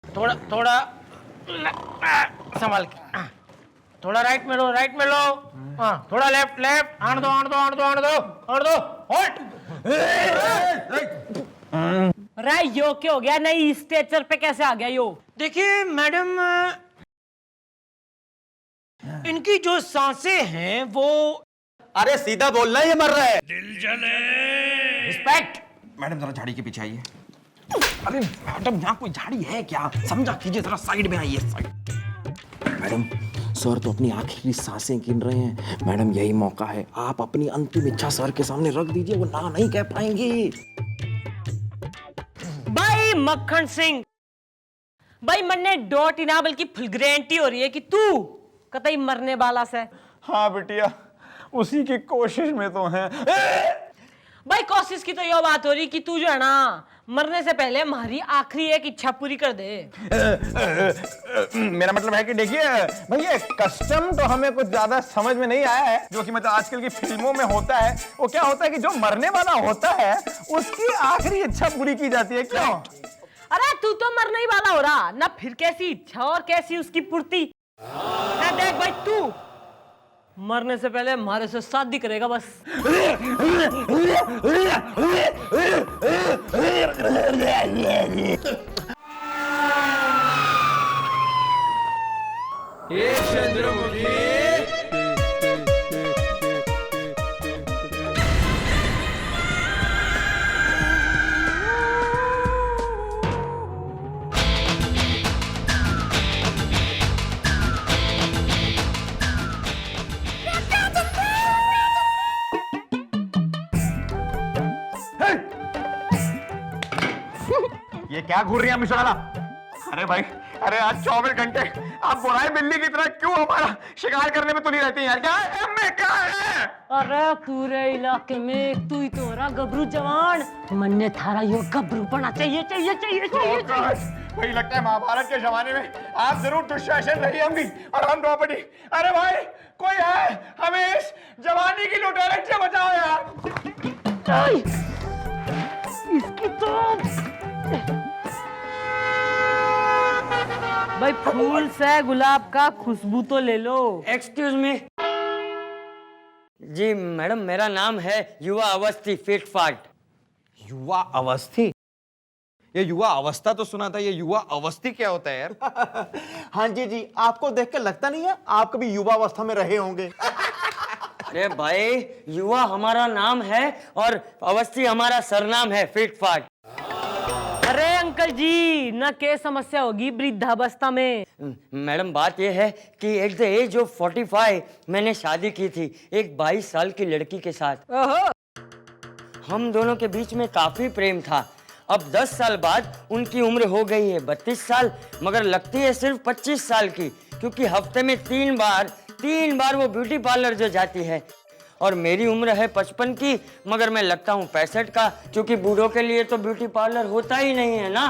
थोड़ा थोड़ा संभाल के, थोड़ा राइट में लो, राइट में लो, हाँ थोड़ा लेफ्ट लेफ्ट, आने दो आने दो आने दो आने दो आने दो, होल्ड। अरे यो क्या हो गया? नई स्ट्रेचर पे कैसे आ गया यो? देखिए मैडम, इनकी जो सांसें हैं वो, अरे सीधा बोलना, ये मर रहा है। रिस्पेक्ट। मैडम जरा झाड़ी के पीछे आइए। अरे मैडम यहाँ कोई झाड़ी है क्या? समझा कीजिए, जरा साइड में आइए, साइड। मैडम सर तो अपनी आखिरी सांसें गिन रहे हैं। मैडम यही मौका है, आप अपनी अंतिम इच्छा सर के सामने रख दीजिए, वो ना नहीं कह पाएंगे। भाई मक्खन सिंह, भाई मरने डोट ही ना बल्कि फुल गारंटी हो रही है कि तू कतई मरने वाला से। हाँ बिटिया, उसी की कोशिश में तो हैं। भाई कोशिश की तो यो बात हो रही कि तू जो है ना मरने से पहले हमारी आखिरी एक इच्छा पूरी कर दे। मेरा मतलब है कि देखिए भैया, कस्टम तो हमें कुछ ज्यादा समझ में नहीं आया है, जो कि मतलब आजकल की फिल्मों में होता है। वो क्या होता है कि जो मरने वाला होता है उसकी आखिरी इच्छा पूरी की जाती है, क्यों? अरे तू तो मरने ही वाला हो रहा ना, फिर कैसी इच्छा और कैसी उसकी पूर्ति। ना देख भाई, तू मरने से पहले हमारे से शादी करेगा बस। ये चंद्रमुखी, ये क्या घूर रही है मिश्राला? अरे भाई, अरे आज 24 घंटे आप बुराई बिल्ली की तरह क्यों हमारा शिकार करने में तुली रहती हैं यार? क्या है में क्या है? अरे पूरे इलाके में तू ही तो रहा गबरू जवान। मन्ने थारा यो गबरू पना चाहिए चाहिए चाहिए चाहिए चाहिए। वही लगता है महाभारत के जमाने में आप जरूर दुशासन रही होंगी और हम द्रौपदी। अरे भाई कोई है, हमें इस जवानी की लुटेरे से बचाओ यार। इसकी तो भाई फूल से गुलाब का खुशबू तो ले लो। एक्सक्यूज मी जी मैडम, मेरा नाम है युवा अवस्थी फिट फाट। युवा अवस्थी? ये युवा अवस्था तो सुना था, ये युवा अवस्थी क्या होता है यार? हाँ जी जी, आपको देख के लगता नहीं है आप कभी युवा अवस्था में रहे होंगे? अरे भाई, युवा हमारा नाम है और अवस्थी हमारा सरनाम है, फिट फाट। अरे अंकल जी, ना क्या समस्या होगी वृद्धावस्था में? मैडम बात यह है कि एट द एज ऑफ 45 मैंने शादी की थी एक 22 साल की लड़की के साथ। ओहो। हम दोनों के बीच में काफी प्रेम था। अब 10 साल बाद उनकी उम्र हो गई है 32 साल, मगर लगती है सिर्फ 25 साल की, क्योंकि हफ्ते में 3 बार वो ब्यूटी पार्लर जो जाती है। और मेरी उम्र है 55 की, मगर मैं लगता हूँ 65 का, क्योंकि बूढ़ों के लिए तो ब्यूटी पार्लर होता ही नहीं है ना।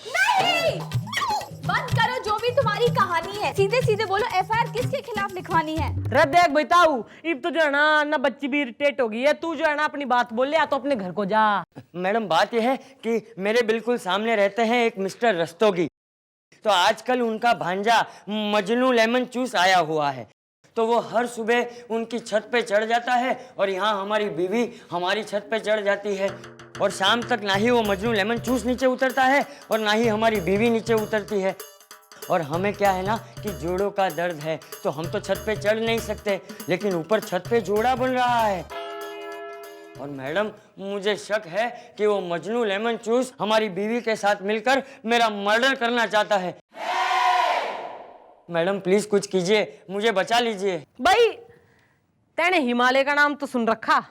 नहीं, बंद करो जो भी तुम्हारी कहानी है, सीधे सीधे बोलो एफआईआर किसके खिलाफ लिखवानी है? रद्द देख बताऊ, इब तो जो है ना बच्ची भी इरिटेट हो गई है। तू जो है ना अपनी बात बोल ले, या तो अपने घर को जा। मैडम बात यह है कि मेरे बिल्कुल सामने रहते हैं एक मिस्टर रस्तोगी। तो आजकल उनका भांजा मजनू लेमन चूस आया हुआ है, तो वो हर सुबह उनकी छत पे चढ़ जाता है और यहाँ हमारी बीवी हमारी छत पे चढ़ जाती है, और शाम तक ना ही वो मजनू लेमन चूस नीचे उतरता है और ना ही हमारी बीवी नीचे उतरती है। और हमें क्या है ना कि जोड़ों का दर्द है, तो हम तो छत पे चढ़ नहीं सकते, लेकिन ऊपर छत पे जोड़ा बन रहा है। और मैडम मुझे शक है कि वो मजनू लेमन चूस हमारी बीवी के साथ मिलकर मेरा मर्डर करना चाहता है। मैडम प्लीज कुछ कीजिए, मुझे बचा लीजिए। भाई तेने हिमालय का नाम तो सुन रखा?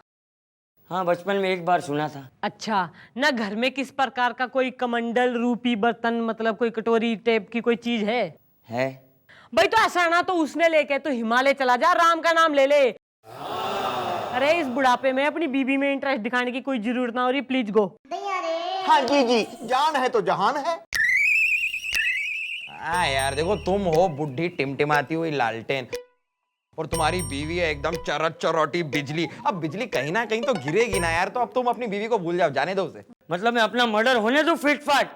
हाँ, बचपन में एक बार सुना था। अच्छा, ना घर में किस प्रकार का कोई कमंडल रूपी बर्तन, मतलब कोई कटोरी टाइप की कोई चीज है? भाई तो ऐसा ना, तो उसने लेके तो हिमालय चला जा, राम का नाम ले ले। अरे इस बुढ़ापे में अपनी बीबी में इंटरेस्ट दिखाने की कोई जरूरत ना हो रही, प्लीज गो। हाँ जी जी, जान है तो जहान है। हाँ यार देखो, तुम हो बुढ़ी टिमटिमाती हुई लालटेन, और तुम्हारी बीवी है एकदम चरत चरौटी बिजली। अब बिजली कहीं ना कहीं तो गिरेगी ना यार, तो अब तुम अपनी बीवी को भूल जाओ, जाने दो उसे। मतलब मैं अपना मर्डर होने दूं फिट फाट?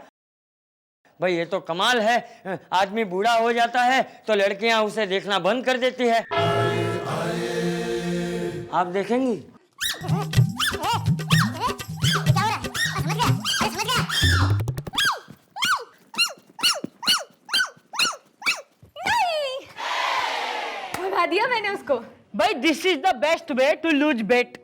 भाई ये तो कमाल है, आदमी बूढ़ा हो जाता है तो लड़कियां उसे देखना बंद कर देती है। आप देखेंगी? भगा दिया मैंने उसको। भाई this is the best way to lose bet.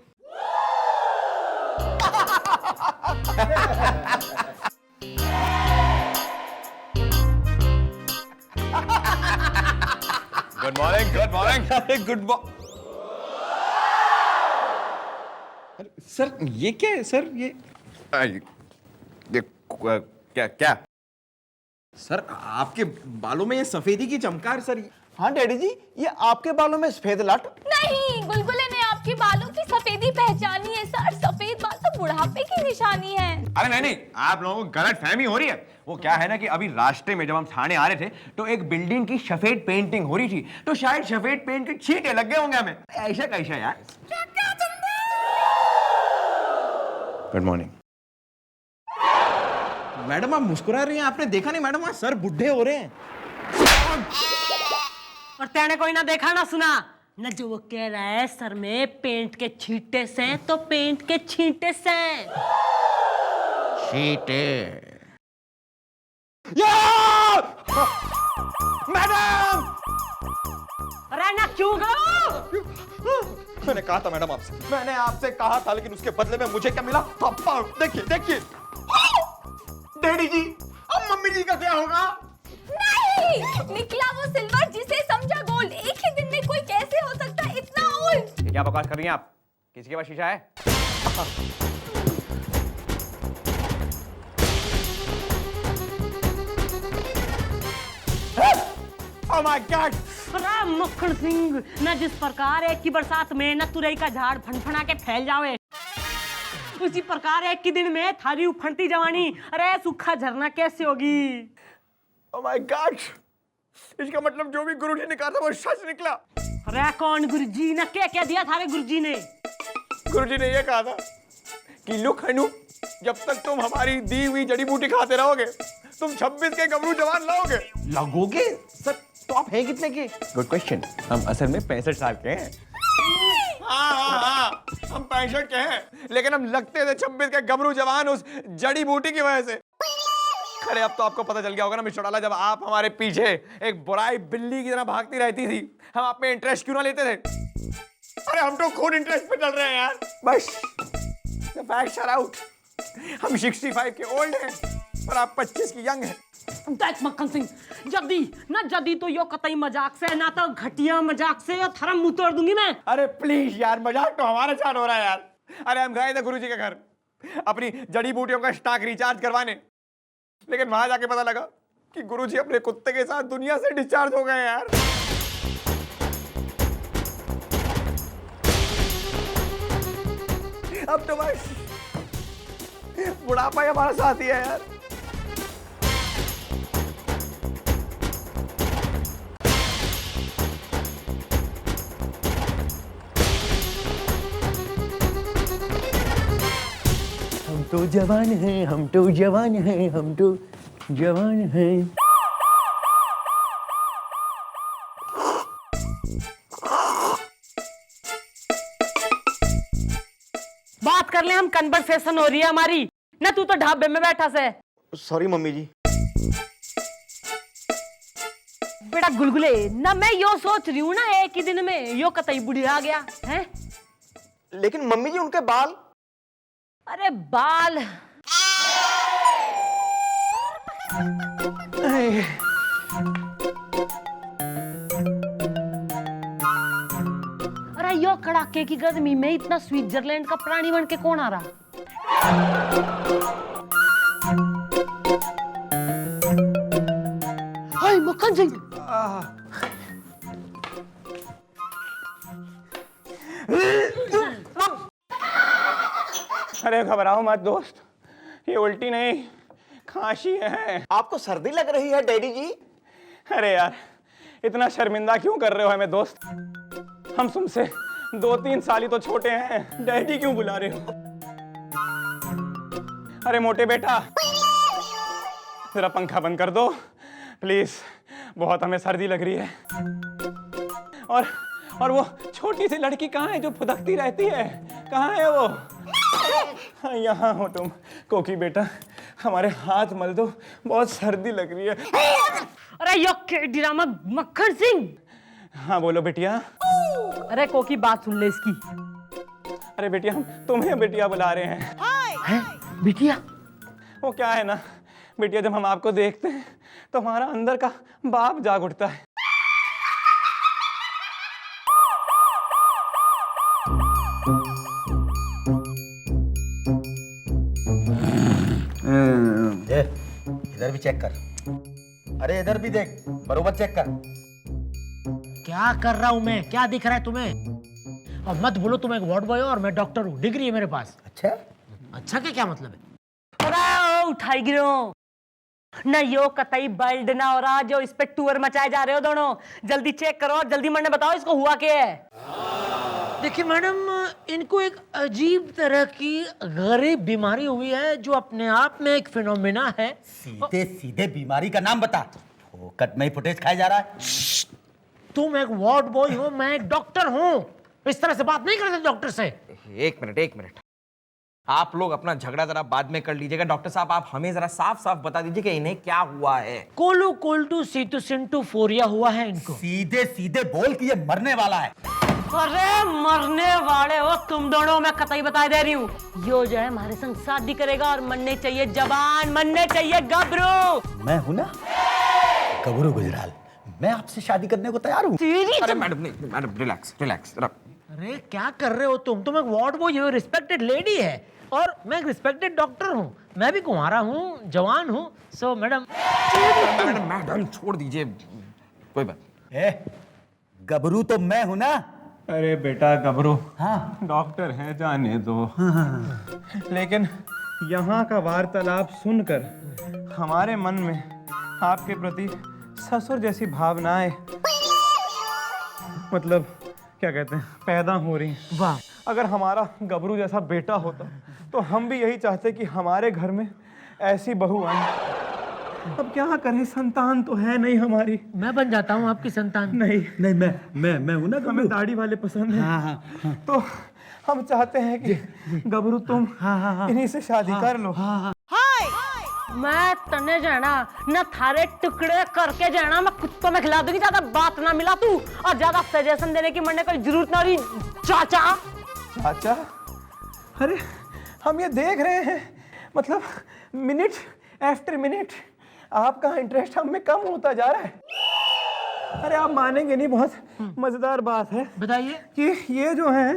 Good morning, good morning. अरे गुड मॉर्निंग सर, ये क्या है सर? ये क्या क्या? सर आपके बालों में ये सफेदी की चमकार सर। हाँ डैडी जी, ये आपके बालों में सफेद लट। नहीं, गुलगुले ने आपके बालों की सफेदी पहचानी है सर। सफेद बाल तो बुढ़ापे की निशानी है। अरे नहीं नहीं, आप लोगों को गलत फहमी हो रही है। वो क्या है ना कि अभी रास्ते में जब हम थाने आ रहे थे तो एक बिल्डिंग की सफेद पेंटिंग हो रही थी, तो शायद सफेद पेंट के छींटे लग गए होंगे हमें। ऐसा कैसा यार? Good morning. मैडम आप मुस्कुरा रही हैं, आपने देखा नहीं मैडम, सर बुढ़े हो रहे हैं। और तेने कोई ना देखा ना सुना न, जो वो कह रहा है सर में पेंट के छींटे से, तो पेंट के छींटे से। छींटे? मैडम! अरे ना क्यों गो? मैंने कहा था मैडम आपसे, मैंने आपसे कहा था, लेकिन उसके बदले में मुझे क्या मिला? थप्पड़। देखिए देखिए। डैडी जी, अब मम्मी जी का क्या होगा? नहीं, निकला वो सिल्वर जिसे समझा गोल्ड। एक ही दिन में कोई कैसे हो सकता है इतना ओल्ड? ये क्या बकवास कर रही हैं आप? किसी के पास शीशा है? Oh my God! अरे मक्खन सिंह, न जिस प्रकार एक की बरसात में न तुरई का झाड़ फनफना के फैल जावे, उसी प्रकार एक ही दिन में थारी उफनती जवानी अरे सूखा झरना कैसे होगी? Oh my God! इसका मतलब जो भी गुरुजी ने कहा था वो सच निकला। अरे कौन गुरुजी ने क्या दिया थारे गुरुजी ने? गुरुजी ने ये कहा था कि लुक हनु, जब तक तुम हमारी दी हुई जड़ी बूटी खाते रहोगे तुम 26 के गबरू जवान लाओगे। लगोगे सर? तो आप हैं कितने के? Good question. हम असल में 65 साल के हैं। हाँ, हम 65 के हैं, लेकिन हम लगते थे 26 के गबरू जवान उस जड़ी बूटी की वजह से। अरे अब तो आपको पता चल गया होगा ना मिस्टर डाला, जब आप हमारे पीछे एक बुराई बिल्ली की तरह भागती रहती थी, हम आप में इंटरेस्ट क्यों ना लेते थे? अरे हम तो खुद इंटरेस्ट पे चल रहे हैं यार। बस the facts are out. हम 65 के ओल्ड हैं और आप 25 की यंग हैं। देख मक्खन सिंह, जदी तो यो कतई मजाक से, ना तो घटिया मजाक से यो थरम मुंह तोड़ दूंगी मैं। अरे प्लीज यार, मजाक तो हमारे साथ हो रहा है यार। अरे हम गए थे गुरुजी के घर अपनी जड़ी बूटियों का स्टॉक रिचार्ज करवाने, लेकिन वहां जाके पता लगा कि गुरुजी अपने कुत्ते के साथ दुनिया से डिस्चार्ज हो गए यार। अब तो बस बुढ़ापा ही हमारा साथी है यार। हम तो जवान हैं, हम तो जवान हैं, हम तो जवान हैं। बात कर ले, हम कन्वर्सेशन हो रही है हमारी ना, तू तो ढाबे में बैठा से। सॉरी मम्मी जी। बेटा गुलगुले ना, मैं यो सोच रही हूँ ना, एक ही दिन में यो कतई बुढ़िया गया है। लेकिन मम्मी जी उनके बाल। अरे बाल अरे यो कड़ाके की गर्मी में इतना स्विट्जरलैंड का प्राणी बन के कौन आ रहा? हाय मक्खन सिंह, अरे घबराओ मत दोस्त, ये उल्टी नहीं खांसी है। आपको सर्दी लग रही है डैडी जी? अरे यार इतना शर्मिंदा क्यों कर रहे हो हमें दोस्त? हम तुमसे 2-3 साल ही तो छोटे हैं, डैडी क्यों बुला रहे हो? अरे मोटे बेटा, जरा पंखा बंद कर दो प्लीज, बहुत हमें सर्दी लग रही है। और वो छोटी सी लड़की कहाँ है जो फुदकती रहती है, कहाँ है वो? हाँ, यहाँ हो तुम। कोकी बेटा, हमारे हाथ मल दो, बहुत सर्दी लग रही है। अरे यो ड्रामा मक्खन सिंह। हाँ बोलो बेटिया। अरे कोकी बात सुन ले इसकी। अरे बेटिया, हम तुम्हें बेटिया बुला रहे हैं। हैं? बिटिया? वो क्या है ना बेटिया, जब हम आपको देखते हैं तो हमारा अंदर का बाप जाग उठता है। इधर भी चेक कर। अरे इधर भी देख, बरोबर चेक कर। क्या कर रहा हूं मैं? क्या दिख रहा है तुम्हें? और मत बोलो तुम एक वार्ड बॉय हो और मैं डॉक्टर हूँ, डिग्री है मेरे पास। अच्छा, अच्छा के क्या मतलब है? अरे उठाई गिरो ना, यो कतई बल्ड ना हो रहा जो इस पे टूर मचाए जा रहे हो दोनों। जल्दी चेक करो और जल्दी मरने बताओ इसको हुआ क्या है। देखिए मैडम, इनको एक अजीब तरह की गरीब बीमारी हुई है जो अपने आप में एक फिनोमिना है। सीधे सीधे बीमारी का नाम बता। फोकट में ही फुटेज खाया जा रहा है। तुम एक वार्ड बॉय हो, मैं एक डॉक्टर हूँ, इस तरह से बात नहीं करते डॉक्टर से। एक मिनट, आप लोग अपना झगड़ा जरा बाद में कर लीजिएगा। डॉक्टर साहब, आप हमें जरा साफ साफ बता दीजिए कि इन्हें क्या हुआ है। कोलू कोल्टू सीटू सिंटू फोरिया हुआ है इनको। सीधे सीधे बोल कि ये मरने वाला है। अरे मरने वाले हो तुम दोनों, मैं कतई बता दे रही हूँ। यो जो है हमारे संग शादी करेगा और मरने चाहिए जवान, मरने चाहिए गबरू। मैं हूं ना गबरू गुजराल, मैं आपसे शादी करने को तैयार हूँ। अरे मैडम नहीं, मैडम रिलैक्स जरा। अरे क्या कर रहे हो तुम एक वार्ड बॉय हो, रिस्पेक्टेड लेडी है, और मैं एक रिस्पेक्टेड डॉक्टर हूँ। मैं भी कुंवारा हूँ, जवान हूँ। सो मैडम मैडम छोड़ दीजिए, कोई बात। गबरू तो मैं हूं ना। अरे बेटा गबरू, हाँ डॉक्टर हैं, जाने दो। लेकिन यहाँ का वार्तालाप सुनकर हमारे मन में आपके प्रति ससुर जैसी भावनाएं, मतलब क्या कहते हैं, पैदा हो रही। वाह, अगर हमारा गबरू जैसा बेटा होता तो हम भी यही चाहते कि हमारे घर में ऐसी बहू आए। अब क्या करें, संतान तो है नहीं हमारी। मैं बन जाता हूँ आपकी संतान। नहीं, मैं हूं ना। हमें दाढ़ी वाले पसंद है। हाँ। तो हम चाहते हैं कि गबरू तुम इन्हीं से शादी कर लो। मैं तने जाना ना, थारे टुकड़े करके जाना, मैं कुत्तों में खिला दूंगी। ज्यादा बात ना मिला तू, और ज्यादा सजेशन देने की मरने कोई जरूरत ना रही। चाचा चाचा, अरे हम ये देख रहे हैं, मतलब मिनट आफ्टर मिनट आपका इंटरेस्ट हम में कम होता जा रहा है। अरे आप मानेंगे नहीं, बहुत मजेदार बात है। बताइए। कि ये जो है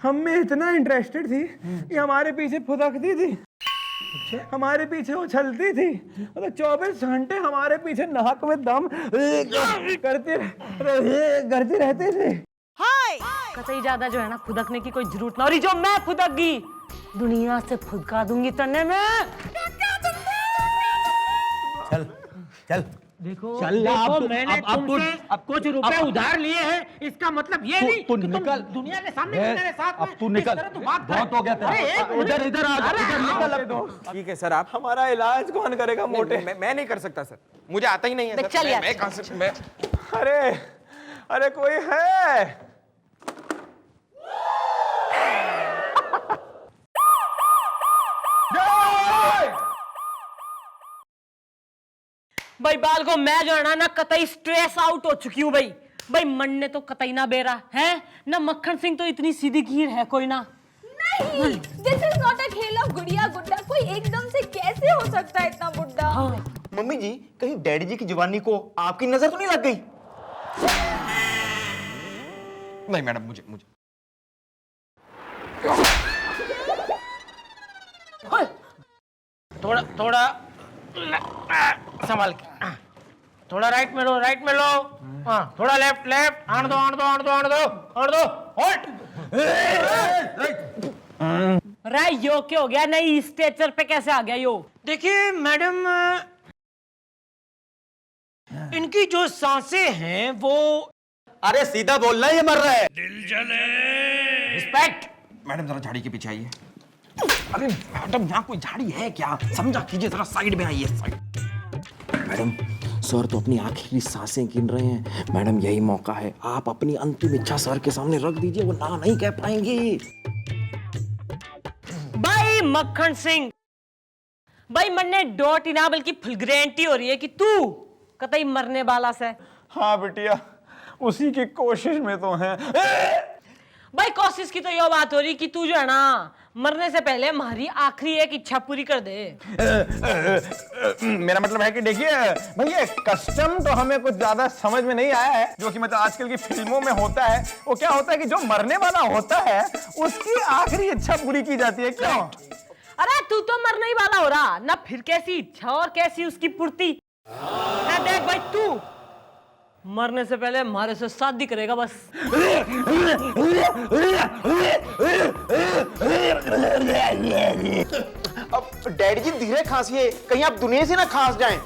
हम में इतना इंटरेस्टेड थी कि हमारे पीछे फुदकती थी, हमारे पीछे उछलती थी, मतलब 24 घंटे हमारे पीछे नाक में दम करती रहती थी। कतई ज्यादा जो है ना फुदकने की कोई जरूरत ना, और जो मैं फुदक गई दुनिया से फुदका दूंगी तने में। चल चल देखो चल, देखो, अब मैंने तुमसे कुछ रुपए उधार लिए हैं, इसका मतलब ये नहीं कि तुम दुनिया के सामने मेरे साथ में अब तू निकल, इस तरह तू बात बहुत हो गया तेरा। अरे एक मिनट। इधर आ जा, इधर निकल अब तो। ठीक है सर, आप हमारा इलाज कौन करेगा मोटे? मैं नहीं कर सकता सर, मुझे आता ही नहीं है सर। चल यार। मैं कहाँ से मैं अरे कोई है? भाई बाल को मैं जो है ना कतई स्ट्रेस आउट हो चुकी हूँ भाई मन ने तो कतई ना बेरा है ना। मक्खन सिंह तो इतनी सीधी खीर है कोई ना। नहीं, दिस इज नॉट अ खेल ऑफ गुड़िया गुड्डा। कोई एकदम से कैसे हो सकता है इतना बुड्ढा? मम्मी जी, कहीं डैडी जी की जवानी को आपकी नजर तो नहीं लग गई? नहीं मैडम, मुझे थोड़ा संभाल के, थोड़ा राइट में लो, हाँ थोड़ा लेफ्ट, आन दो, होल्ड। रे यो क्या हो गया? नई स्टेचर पे कैसे आ गया यो? देखिए मैडम, इनकी जो सांसें हैं वो, अरे सीधा बोलना, ये मर रहा है। रिस्पेक्ट। मैडम जरा झाड़ी के पीछे आइए। अरे मैडम, यहाँ कोई झाड़ी है क्या? समझा कीजिए, जरा साइड में आइए, साइड। मैडम सर तो अपनी आखिरी सांसें गिन रहे हैं। मैडम यही मौका है, आप अपनी अंतिम इच्छा सर के सामने रख दीजिए, वो ना नहीं कह पाएंगे। भाई मक्खन सिंह, भाई मरने डोट ही ना बल्कि फुल गारंटी हो रही है कि तू कतई मरने वाला से। हाँ बिटिया, उसी की कोशिश में तो हैं। भाई कोशिश की तो ये बात हो रही कि तू जो है ना मरने से पहले हमारी आखिरी एक इच्छा पूरी कर दे। मेरा मतलब है कि देखिए भैया, कस्टम तो हमें कुछ ज्यादा समझ में नहीं आया है, जो कि मतलब आजकल की फिल्मों में होता है। वो क्या होता है कि जो मरने वाला होता है उसकी आखिरी इच्छा पूरी की जाती है। क्यों? अरे तू तो मरने ही वाला हो रहा ना, फिर कैसी इच्छा और कैसी उसकी पूर्ति। ना देख भाई, तू मरने से पहले हमारे से शादी करेगा बस। अब डैडी जी धीरे खांसिए, कहीं आप दुनिया से ना खांस जाएं।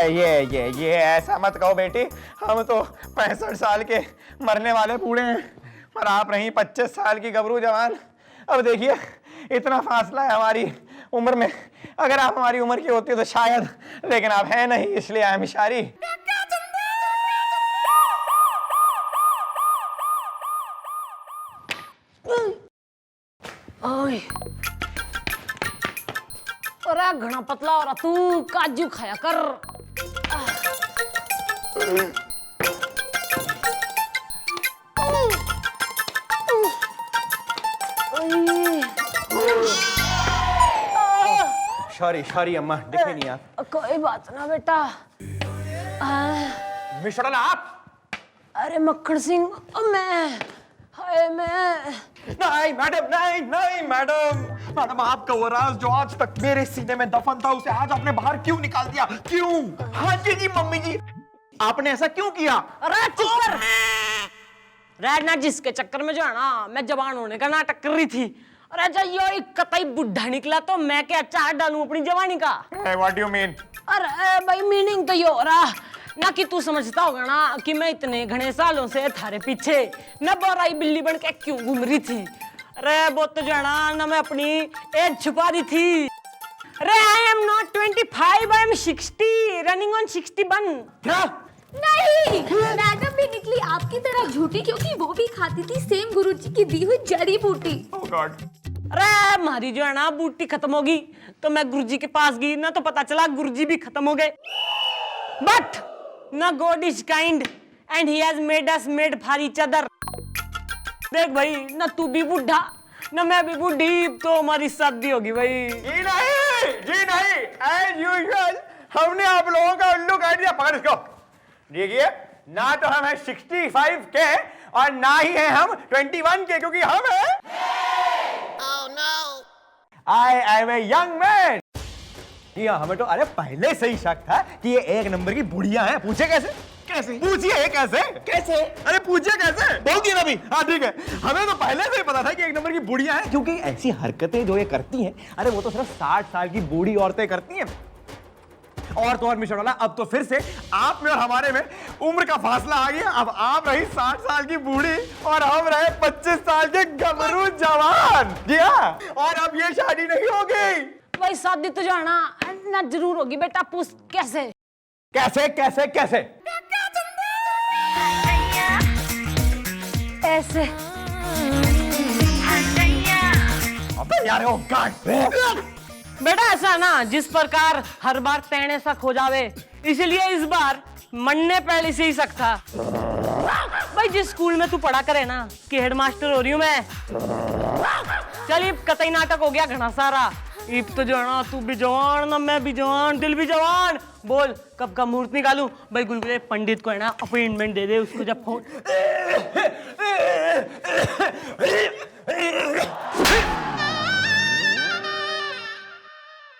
ये ऐसा मत कहो बेटी, हम तो 65 साल के मरने वाले बूढ़े हैं और आप रही 25 साल की गबरू जवान। अब देखिए इतना फासला है हमारी उम्र में। अगर आप हमारी उम्र की होती तो शायद, लेकिन आप हैं नहीं, इसलिए आई एम इशारी। ओए, अरे घना पतला हो रहा तू, काजू खाया कर। सॉरी अम्मा, दिखे नहीं आप। कोई बात ना बेटा। मिस्टर आप? अरे मक्खन सिंह, मैं नहीं मैडम, नहीं मैडम, आपका वो राज जो आज तक मेरे सीने में दफन था, उसे आज आपने बाहर क्यों निकाल दिया? क्यों? हाँ जी मम्मी जी, आपने ऐसा क्यों किया? अरे चुप कर। रहना, जिसके चक्कर में जो है ना मैं जवान होने का नाटक कर रही थी। अरे जब ये कतई बुढ़ा निकला तो मैं क्या चार डालूं अपनी जवानी का? What do you mean? अरे भाई मीनिंग तो ये हो रहा ना कि तू समझता होगा ना कि मैं इतने घने सालों से थारे पीछे न बोराई बिल्ली बन के क्यों घूम रही थी। अरे वो तो जाना ना मैं अपनी एज छुपा रही थी। अरे I am not 25, I am 60, running on 61। क्या? नहीं, मैडम भी निकली आपकी तरह झूठी, क्योंकि वो भी खाती थी सेम गुरुजी की दी हुई जड़ी बूटी। ओह गॉड। अरे हमारी जो है ना बूटी खत्म होगी तो मैं गुरुजी के पास गई ना, तो पता चला गुरुजी भी खत्म हो गए। बट ना God is kind and he has made us made for each other. देख भाई, ना तू भी बूढ़ा ना मैं भी बूढ़ी, तो हमारी शादी होगी भाई। जी नहीं, एज यूजुअल हमने आप लोगों का उल्लू काट दिया। पकड़ इसको। देखिए, ना तो हम हैं 65 के और ना ही हैं हम 21 के, क्योंकि हम हैं I am a young man. जी हाँ, हमें तो अरे पहले से ही शक था कि ये एक नंबर की बुढ़िया हैं। पूछे कैसे? पूछिए कैसे? अरे पूछिए कैसे? बोल दिया ना अभी। हाँ ठीक है, हमें तो पहले से ही पता था कि एक नंबर की बुढ़िया हैं, क्योंकि ऐसी हरकतें जो ये करती हैं, अरे वो तो सिर्फ 60 साल की बूढ़ी औरतें करती हैं। और तो और मिस्टर वाला, अब तो फिर से आप में और हमारे में उम्र का फासला आ गया। अब आप रही 60 साल की बूढ़ी और हम रहे 25 साल के गबरू जवान। जी हाँ, और अब ये शादी नहीं होगी भाई। शादी तो जाना ना जरूर होगी बेटा। पूछ कैसे? ऐसे। अबे यार, ओ गॉड। बेटा ऐसा ना जिस प्रकार हर बार तेने शक हो जावे, इसलिए इस बार मरने पहले से ही शक था। भाई जिस स्कूल में तू पढ़ा करे ना कि हेडमास्टर हो रही हूं मैं। चल कतई नाटक हो गया घना सारा। इब तो जो है ना तू भी जवान ना मैं भी जवान, दिल भी जवान। बोल कब का मुहूर्त निकालूं? भाई गुलगुले पंडित को है ना अपॉइंटमेंट दे दे उसको जब फोन।